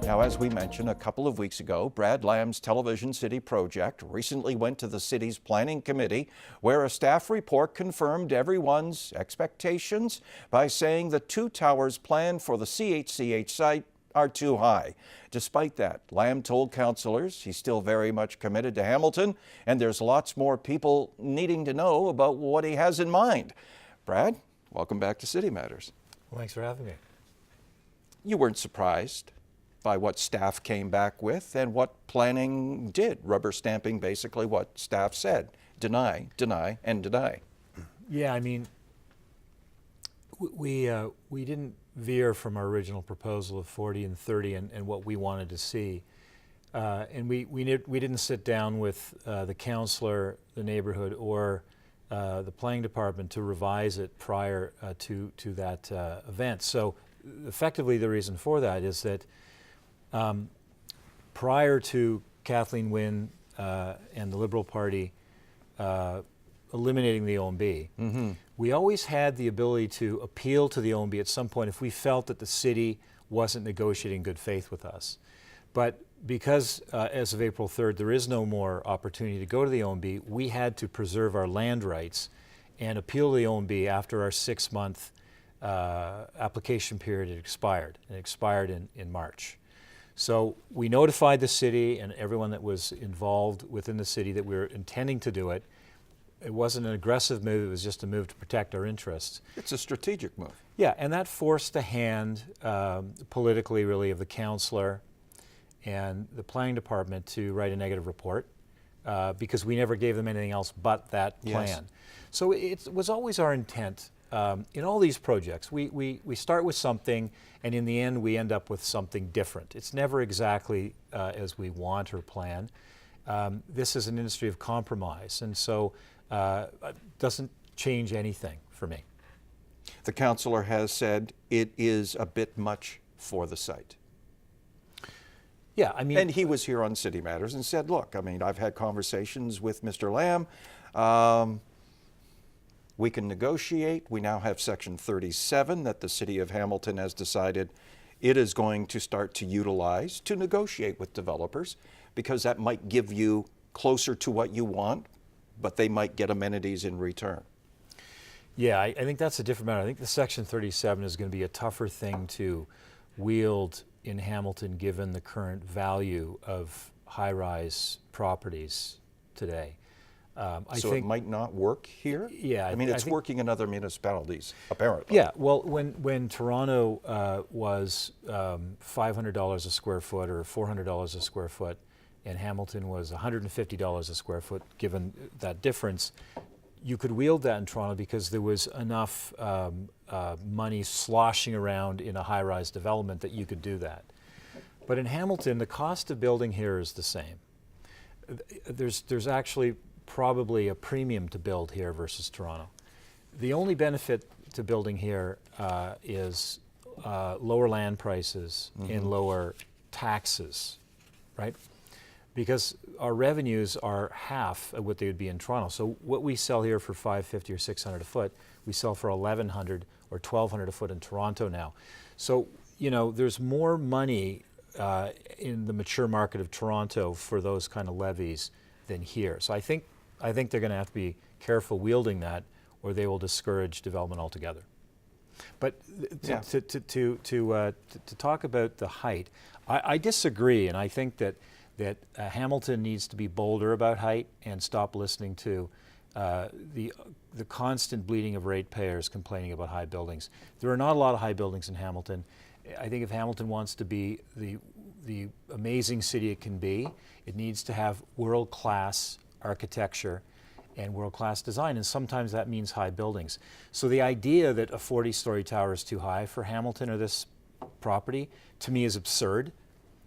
Now, as we mentioned a couple of weeks ago, Brad Lam's Television City project recently went to the city's planning committee, where a staff report confirmed everyone's expectations by saying the two towers planned for the CHCH site are too high. Despite that, Lam told councillors he's still very much committed to Hamilton, and there's lots more people needing to know about what he has in mind. Brad, welcome back to City Matters. Well, thanks for having me. You weren't surprised by what staff came back with and what planning did, rubber stamping basically what staff said. Deny, deny, and deny. Yeah, I mean, we didn't veer from our original proposal of 40 and 30 and what we wanted to see. And we didn't sit down with the councillor, the neighborhood, or the planning department to revise it prior to that event. So effectively the reason for that is that prior to Kathleen Wynne and the Liberal Party eliminating the OMB, we always had the ability to appeal to the OMB at some point if we felt that the city wasn't negotiating good faith with us. But because as of April 3rd there is no more opportunity to go to the OMB, we had to preserve our land rights and appeal to the OMB after our 6-month application period had expired. It expired in March. So we notified the city and everyone that was involved within the city that we were intending to do it. It wasn't an aggressive move, it was just a move to protect our interests. It's a strategic move. Yeah, and that forced the hand politically really of the councillor and the planning department to write a negative report because we never gave them anything else but that plan. Yes. So it was always our intent in all these projects. We start with something and in the end we end up with something different. It's never exactly as we want or plan. This is an industry of compromise, and so it doesn't change anything for me. The councillor has said it is a bit much for the site. Yeah, I mean, and he was here on City Matters and said, look, I mean, I've had conversations with Mr. Lam. We can negotiate. We now have Section 37 that the City of Hamilton has decided it is going to start to utilize to negotiate with developers, because that might give you closer to what you want, but they might get amenities in return. Yeah, I think that's a different matter. I think the Section 37 is going to be a tougher thing to wield in Hamilton given the current value of high-rise properties today. I think it might not work here? Yeah. I mean, it's working in other municipalities, apparently. Yeah, well, when Toronto was $500 a square foot or $400 a square foot, and Hamilton was $150 a square foot, given that difference, you could wield that in Toronto because there was enough money sloshing around in a high-rise development that you could do that. But in Hamilton, the cost of building here is the same. There's actually probably a premium to build here versus Toronto. The only benefit to building here is lower land prices and lower taxes, right? Because our revenues are half of what they would be in Toronto. So what we sell here for $550 or $600 a foot, we sell for $1,100 or $1,200 a foot in Toronto now. So, you know, there's more money in the mature market of Toronto for those kind of levies than here. So I think they're going to have to be careful wielding that, or they will discourage development altogether. But to talk about the height, I disagree, and I think that Hamilton needs to be bolder about height and stop listening to the constant bleeding of ratepayers complaining about high buildings. There are not a lot of high buildings in Hamilton. I think if Hamilton wants to be the amazing city it can be, it needs to have world-class architecture and world-class design, and sometimes that means high buildings. So the idea that a 40-story tower is too high for Hamilton or this property, to me, is absurd.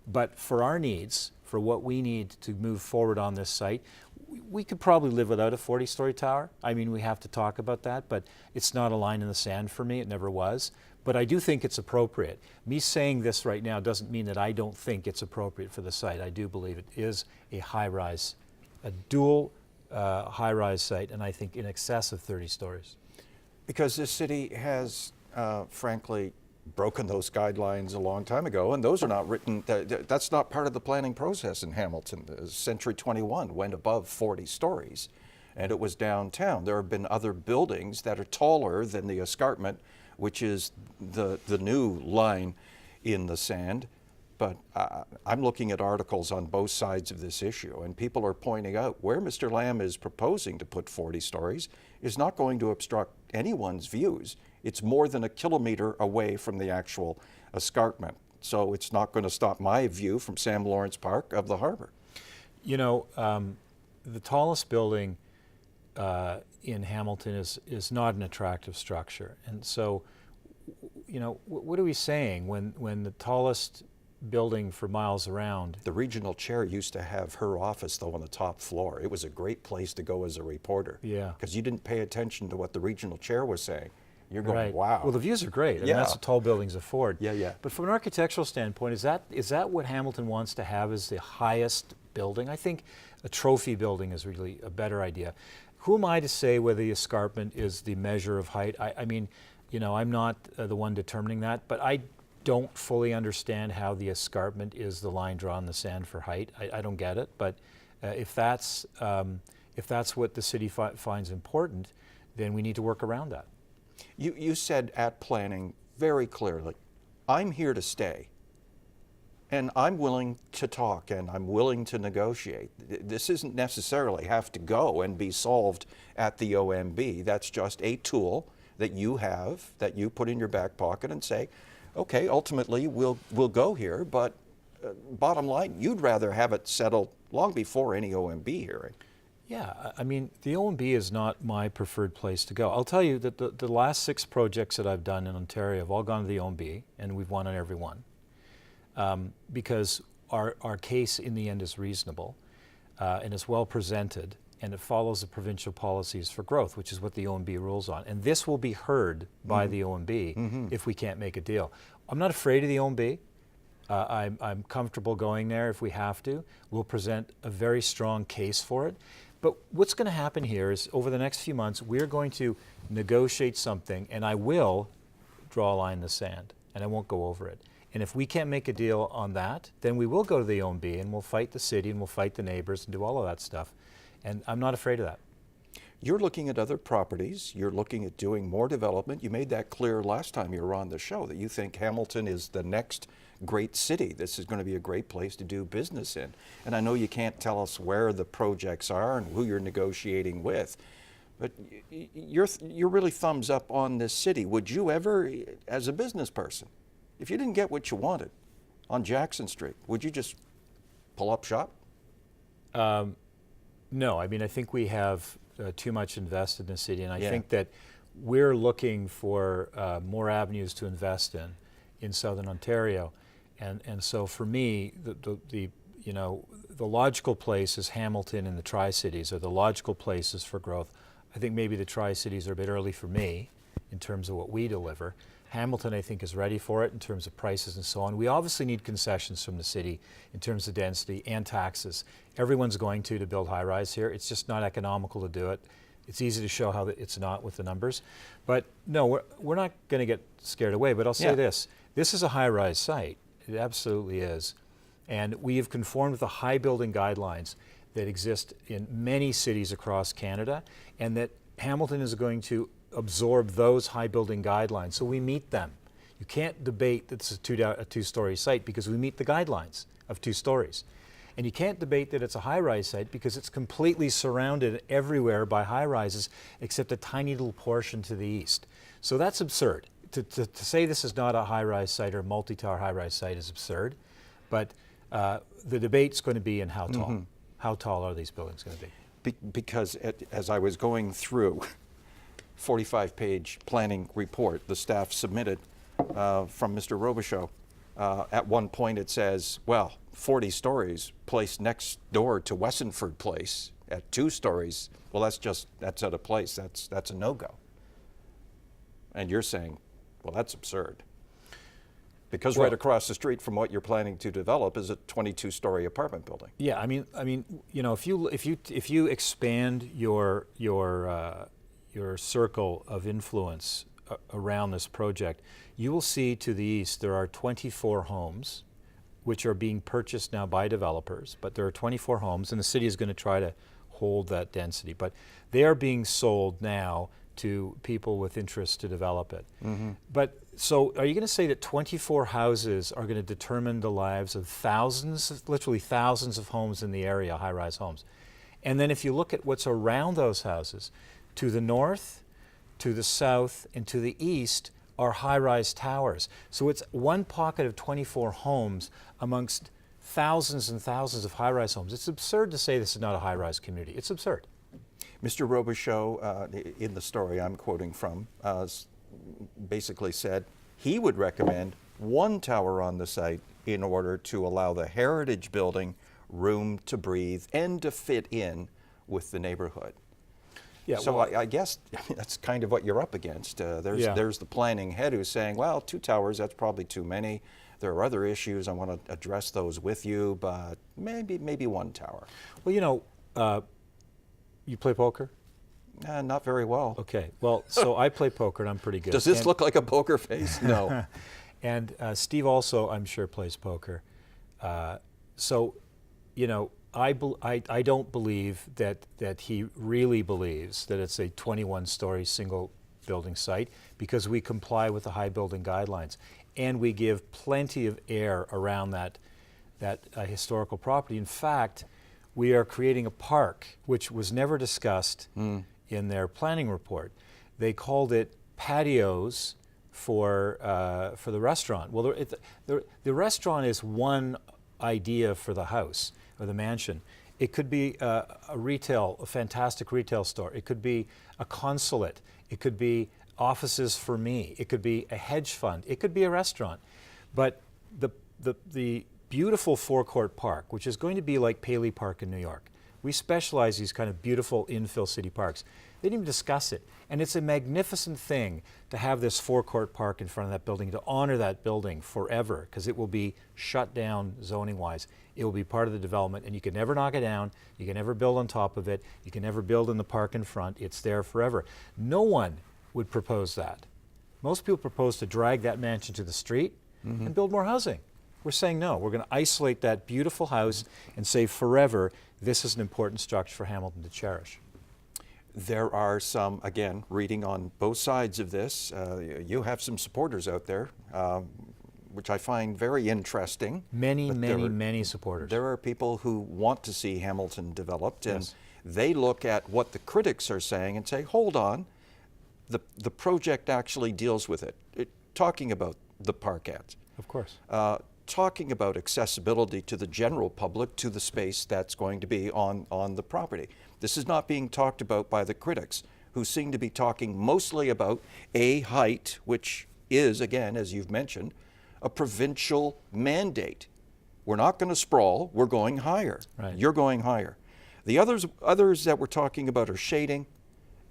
But for our needs, for what we need to move forward on this site, we could probably live without a 40-story tower. I mean, we have to talk about that, but it's not a line in the sand for me. It never was. But I do think it's appropriate. Me saying this right now doesn't mean that I don't think it's appropriate for the site. I do believe it is a high-rise, a dual high-rise site, and I think in excess of 30 stories. Because this city has, frankly, broken those guidelines a long time ago, and those are not written, that's not part of the planning process in Hamilton. Century 21 went above 40 stories, and it was downtown. There have been other buildings that are taller than the escarpment, which is the new line in the sand. But I'm looking at articles on both sides of this issue, and people are pointing out where Mr. Lamb is proposing to put 40 stories is not going to obstruct anyone's views. It's more than a kilometer away from the actual escarpment. So it's not going to stop my view from Sam Lawrence Park of the harbor. You know, the tallest building in Hamilton is not an attractive structure. And so, you know, what are we saying when the tallest building for miles around? The regional chair used to have her office, though, on the top floor. It was a great place to go as a reporter. Yeah. Because you didn't pay attention to what the regional chair was saying. You're going, Right. wow. Well, the views are great. I mean, Yeah. that's what tall buildings afford. Yeah, yeah. But from an architectural standpoint, is that what Hamilton wants to have as the highest building? I think a trophy building is really a better idea. Who am I to say whether the escarpment is the measure of height? I mean, you know, I'm not the one determining that, but I don't fully understand how the escarpment is the line drawn in the sand for height. I don't get it, but if that's what the city finds important, then we need to work around that. You said at planning very clearly, I'm here to stay, and I'm willing to talk, and I'm willing to negotiate. This isn't necessarily have to go and be solved at the OMB. That's just a tool that you have, that you put in your back pocket and say, okay, ultimately we'll go here, but bottom line, you'd rather have it settled long before any OMB hearing. Yeah, I mean, the OMB is not my preferred place to go. I'll tell you that the last 6 projects that I've done in Ontario have all gone to the OMB, and we've won on every one, because our case in the end is reasonable, and it's well presented, and it follows the provincial policies for growth, which is what the OMB rules on. And this will be heard by the OMB if we can't make a deal. I'm not afraid of the OMB. I'm comfortable going there if we have to. We'll present a very strong case for it. But what's going to happen here is over the next few months, we're going to negotiate something, and I will draw a line in the sand, and I won't go over it. And if we can't make a deal on that, then we will go to the OMB, and we'll fight the city, and we'll fight the neighbors, and do all of that stuff. And I'm not afraid of that. You're looking at other properties. You're looking at doing more development. You made that clear last time you were on the show, that you think Hamilton is the next great city. This is going to be a great place to do business in. And I know you can't tell us where the projects are and who you're negotiating with, but you're really thumbs up on this city. Would you ever, as a business person, if you didn't get what you wanted on Jackson Street, would you just pull up shop? No, I mean, I think we have too much invested in the city, and I Yeah. think that we're looking for more avenues to invest in Southern Ontario. And so for me, the logical place is Hamilton and the Tri-Cities are the logical places for growth. I think maybe the Tri-Cities are a bit early for me in terms of what we deliver. Hamilton, I think, is ready for it in terms of prices and so on. We obviously need concessions from the city in terms of density and taxes. Everyone's going to build high-rise here. It's just not economical to do it. It's easy to show how it's not with the numbers. But no, we're not going to get scared away. But I'll say this is a high-rise site. It absolutely is. And we have conformed with the high building guidelines that exist in many cities across Canada, and that Hamilton is going to absorb those high building guidelines. So we meet them. You can't debate that it's a two-story site because we meet the guidelines of 2 stories. And you can't debate that it's a high-rise site because it's completely surrounded everywhere by high-rises except a tiny little portion to the east. So that's absurd. To say this is not a high-rise site or a multi-tower high-rise site is absurd. But the debate's going to be in how tall. How tall are these buildings going to be? Because as I was going through 45-page planning report the staff submitted from Mr. Robichaud, at one point it says, well, 40 stories placed next door to Wessenford Place at 2 stories. Well, that's at a place. That's a no-go. And you're saying, well, that's absurd. Because right across the street from what you're planning to develop is a 22-story apartment building. Yeah, I mean, you know, if you expand your circle of influence around this project, you will see to the east there are 24 homes which are being purchased now by developers, but there are 24 homes, and the city is going to try to hold that density. But they are being sold now to people with interest to develop it. But so are you going to say that 24 houses are going to determine the lives of thousands, literally thousands of homes in the area, high-rise homes? And then if you look at what's around those houses, to the north, to the south, and to the east are high-rise towers. So it's one pocket of 24 homes amongst thousands and thousands of high-rise homes. It's absurd to say this is not a high-rise community. It's absurd. Mr. Robichaud, in the story I'm quoting from, basically said he would recommend one tower on the site in order to allow the heritage building room to breathe and to fit in with the neighborhood. Yeah, So well, I guess that's kind of what you're up against. Yeah. There's the planning head who's saying, well, 2 towers, that's probably too many. There are other issues. I want to address those with you, but maybe 1 tower. well, you know, you play poker? Not very well. Okay. Well, so I play poker and I'm pretty good. Does this And- look like a poker face? No. And Steve also, I'm sure, plays poker. So, you know, I don't believe that he really believes that it's a 21-story single building site, because we comply with the high building guidelines, and we give plenty of air around that historical property. In fact, we are creating a park, which was never discussed in their planning report. They called it patios for the restaurant. Well, the restaurant is one idea for the house or the mansion. It could be a fantastic retail store. It could be a consulate. It could be offices for me. It could be a hedge fund. It could be a restaurant. But the beautiful forecourt park, which is going to be like Paley Park in New York. We specialize these kind of beautiful infill city parks. They didn't even discuss it. And it's a magnificent thing to have this forecourt park in front of that building, to honor that building forever, because it will be shut down zoning-wise. It will be part of the development, and you can never knock it down. You can never build on top of it. You can never build in the park in front. It's there forever. No one would propose that. Most people propose to drag that mansion to the street and build more housing. We're saying no. We're going to isolate that beautiful house and say forever, this is an important structure for Hamilton to cherish. There are some, again, reading on both sides of this, you have some supporters out there, which I find very interesting. Many supporters. There are people who want to see Hamilton developed, and Yes. they look at what the critics are saying and say, hold on, the project actually deals with it. Talking about the parkette. Of course. Talking about accessibility to the general public to the space that's going to be on the property. This is not being talked about by the critics, who seem to be talking mostly about a height, which is, again, as you've mentioned, a provincial mandate. We're not going to sprawl, we're going higher. Right. You're going higher. The others that we're talking about are shading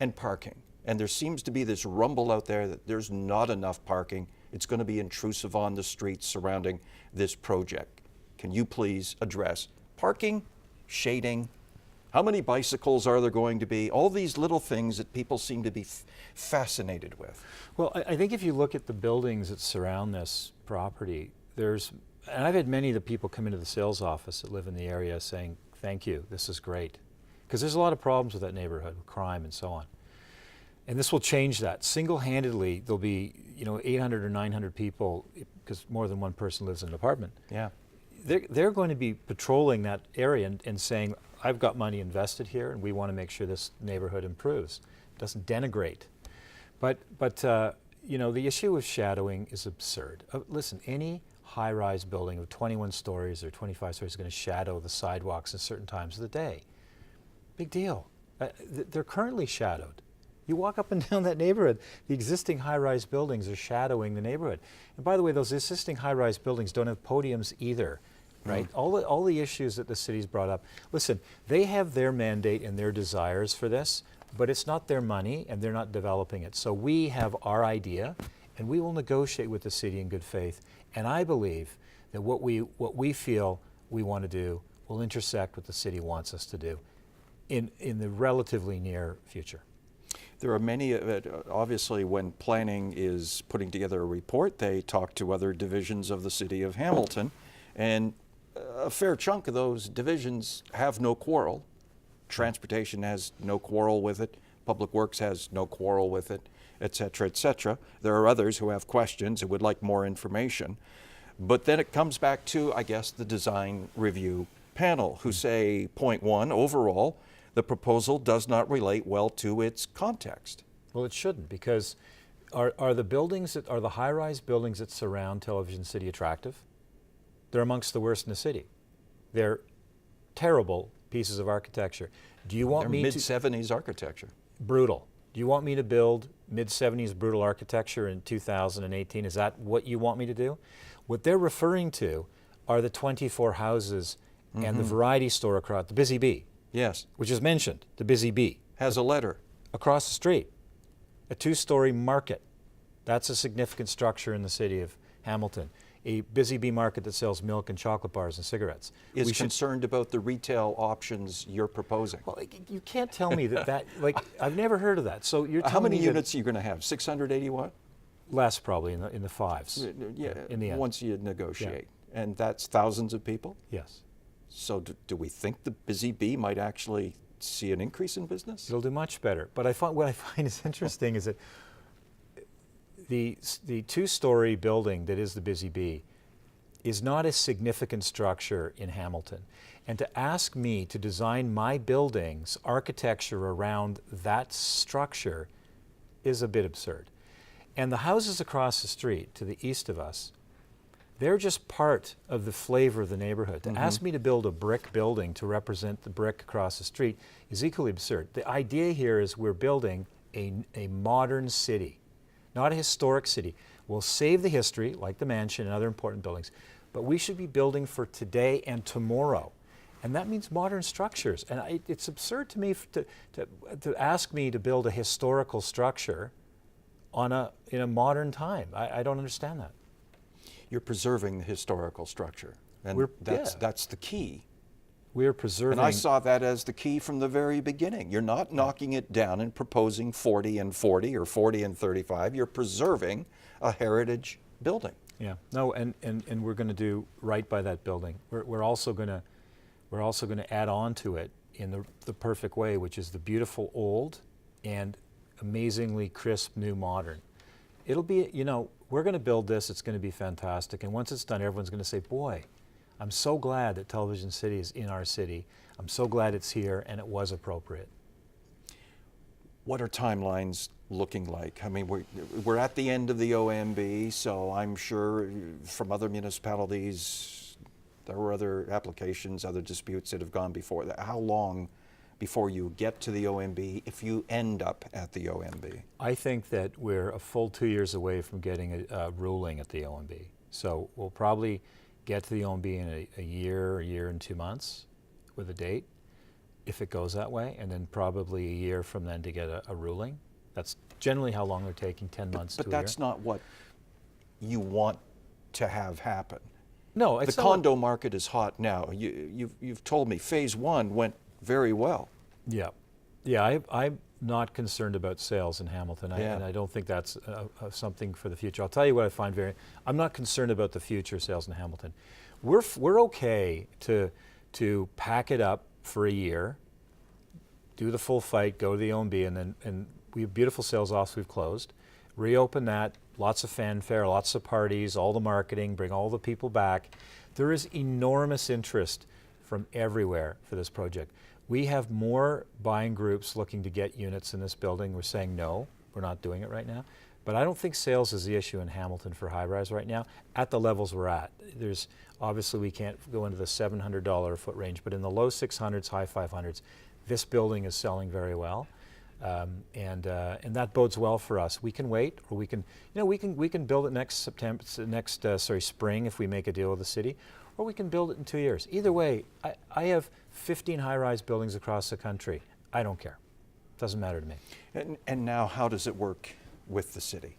and parking. And there seems to be this rumble out there that there's not enough parking. It's going to be intrusive on the streets surrounding this project. Can you please address parking, shading, how many bicycles are there going to be? All these little things that people seem to be fascinated with. Well, I think if you look at the buildings that surround this property, and I've had many of the people come into the sales office that live in the area saying, thank you, this is great. Because there's a lot of problems with that neighborhood, with crime and so on. And this will change that. Single-handedly, there'll be 800 or 900 people, because more than one person lives in an apartment. Yeah. They're going to be patrolling that area and saying, I've got money invested here, and we want to make sure this neighborhood improves. It doesn't denigrate. But the issue of shadowing is absurd. Listen, any high-rise building of 21 stories or 25 stories is going to shadow the sidewalks at certain times of the day. Big deal. They're currently shadowed. You walk up and down that neighborhood, the existing high-rise buildings are shadowing the neighborhood. And by the way, those existing high-rise buildings don't have podiums either, right? All the issues that the city's brought up. Listen, they have their mandate and their desires for this, but it's not their money and they're not developing it. So we have our idea and we will negotiate with the city in good faith. And I believe that what we feel we want to do will intersect what the city wants us to do in the relatively near future. There are many, obviously, when planning is putting together a report, they talk to other divisions of the city of Hamilton, and a fair chunk of those divisions have no quarrel. Transportation has no quarrel with it. Public Works has no quarrel with it, et cetera, et cetera. There are others who have questions and would like more information. But then it comes back to, I guess, the design review panel, who say, point one, overall, the proposal does not relate well to its context. Well, it shouldn't, because are the buildings are the high-rise buildings that surround Television City attractive? They're amongst the worst in the city. They're terrible pieces of architecture. Do you want They're me mid-70s architecture. brutal? Do you want me to build mid-70s brutal architecture in 2018? Is that what you want me to do? What they're referring to are the 24 houses and the variety store across, the Busy Bee. Yes. Which is mentioned, the Busy Bee. Has a letter. Across the street, a 2-story market. That's a significant structure in the city of Hamilton. A Busy Bee market that sells milk and chocolate bars and cigarettes. Is concerned about the retail options you're proposing. Well, you can't tell me that, like, I've never heard of that. So you're telling How many me units are you going to have? 681? less probably in the fives. Yeah, in the end. once you negotiate. And that's thousands of people? Yes. So do we think the Busy Bee might actually see an increase in business? It'll do much better. But what I find is interesting is that the 2-story building that is the Busy Bee is not a significant structure in Hamilton. And to ask me to design my building's architecture around that structure is a bit absurd. And the houses across the street to the east of us, they're just part of the flavor of the neighborhood. To ask me to build a brick building to represent the brick across the street is equally absurd. The idea here is we're building a modern city, not a historic city. We'll save the history, like the mansion and other important buildings, but we should be building for today and tomorrow. And that means modern structures. And it's absurd to me to ask me to build a historical structure in a modern time. I don't understand that. You're preserving the historical structure, and that's the key. We're preserving. And I saw that as the key from the very beginning. You're not knocking it down and proposing 40 and 40 or 40 and 35. You're preserving a heritage building. Yeah. No, and we're going to do right by that building. We're also going to add on to it in the perfect way, which is the beautiful old and amazingly crisp new modern. It'll be, we're going to build this, it's going to be fantastic, and once it's done, everyone's going to say, boy, I'm so glad that Television City is in our city. I'm so glad it's here, and it was appropriate. What are timelines looking like? I mean, we're at the end of the OMB, so I'm sure from other municipalities, there were other applications, other disputes that have gone before that. How long before you get to the OMB if you end up at the OMB? I think that we're a full 2 years away from getting a ruling at the OMB. So we'll probably get to the OMB in a year and 2 months with a date, if it goes that way, and then probably a year from then to get a ruling. That's generally how long they're taking, 10 months to a year. But that's not what you want to have happen. No, it's the condo market is hot now. You've told me phase 1 went very well. Yeah. I'm not concerned about sales in Hamilton, Yeah. and I don't think that's something for the future. I'll tell you what I find I'm not concerned about the future sales in Hamilton. We're okay to pack it up for a year, do the full fight, go to the OMB, and we have beautiful sales office we've closed, reopen that, lots of fanfare, lots of parties, all the marketing, bring all the people back. There is enormous interest from everywhere for this project. We have more buying groups looking to get units in this building. We're saying no, we're not doing it right now. But I don't think sales is the issue in Hamilton for high-rise right now at the levels we're at. Obviously we can't go into the $700 a foot range, but in the low 600s, high 500s, this building is selling very well. And that bodes well for us. We can wait, or we can build it next spring if we make a deal with the city, or we can build it in 2 years. Either way, I have 15 high-rise buildings across the country. I don't care. Doesn't matter to me. And now, how does it work with the city?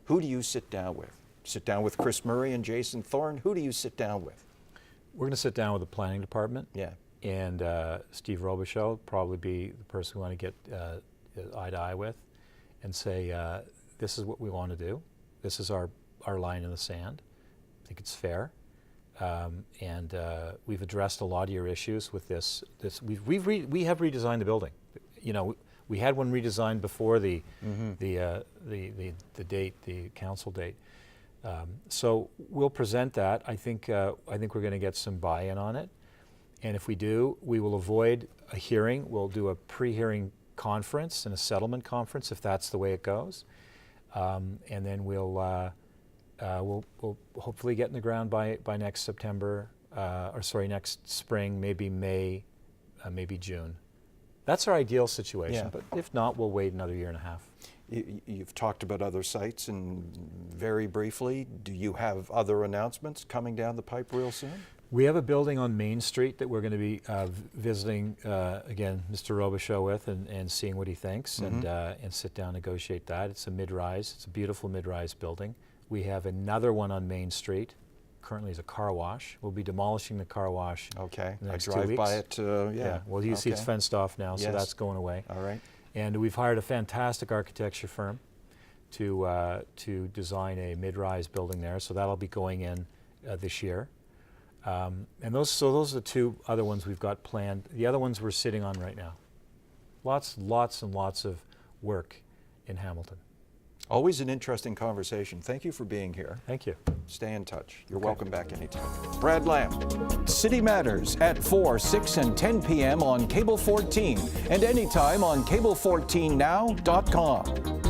Who do you sit down with? Sit down with Chris Murray and Jason Thorne? Who do you sit down with? We're going to sit down with the planning department. Yeah. And Steve Robichaud will probably be the person we want to get eye to eye with and say, this is what we want to do. This is our line in the sand. I think it's fair. And we've addressed a lot of your issues with this. We have redesigned the building. You know, we had one redesigned before the date, the council date. So we'll present that. I think we're going to get some buy-in on it. And if we do, we will avoid a hearing. We'll do a pre-hearing conference and a settlement conference if that's the way it goes. And then we'll hopefully get in the ground by next September, next spring, maybe May, maybe June. That's our ideal situation, Yeah. but if not, we'll wait another year and a half. You've talked about other sites, and very briefly, do you have other announcements coming down the pipe real soon? We have a building on Main Street that we're going to be visiting, again, Mr. Robichaud with and seeing what he thinks and sit down and negotiate that. It's a mid-rise. It's a beautiful mid-rise building. We have another one on Main Street. Currently is a car wash. We'll be demolishing the car wash. Okay, in the I next 2 drive weeks. by it, yeah. Well, you see it's Okay. fenced off now, so Yes. that's going away. All right. And we've hired a fantastic architecture firm to design a mid-rise building there, so that'll be going in this year. And those are the two other ones we've got planned. The other ones we're sitting on right now. Lots and lots of work in Hamilton. Always an interesting conversation. Thank you for being here. Thank you. Stay in touch. You're Okay. welcome back anytime. Brad Lamb. City Matters at 4, 6, and 10 p.m. on Cable 14 and anytime on cable14now.com.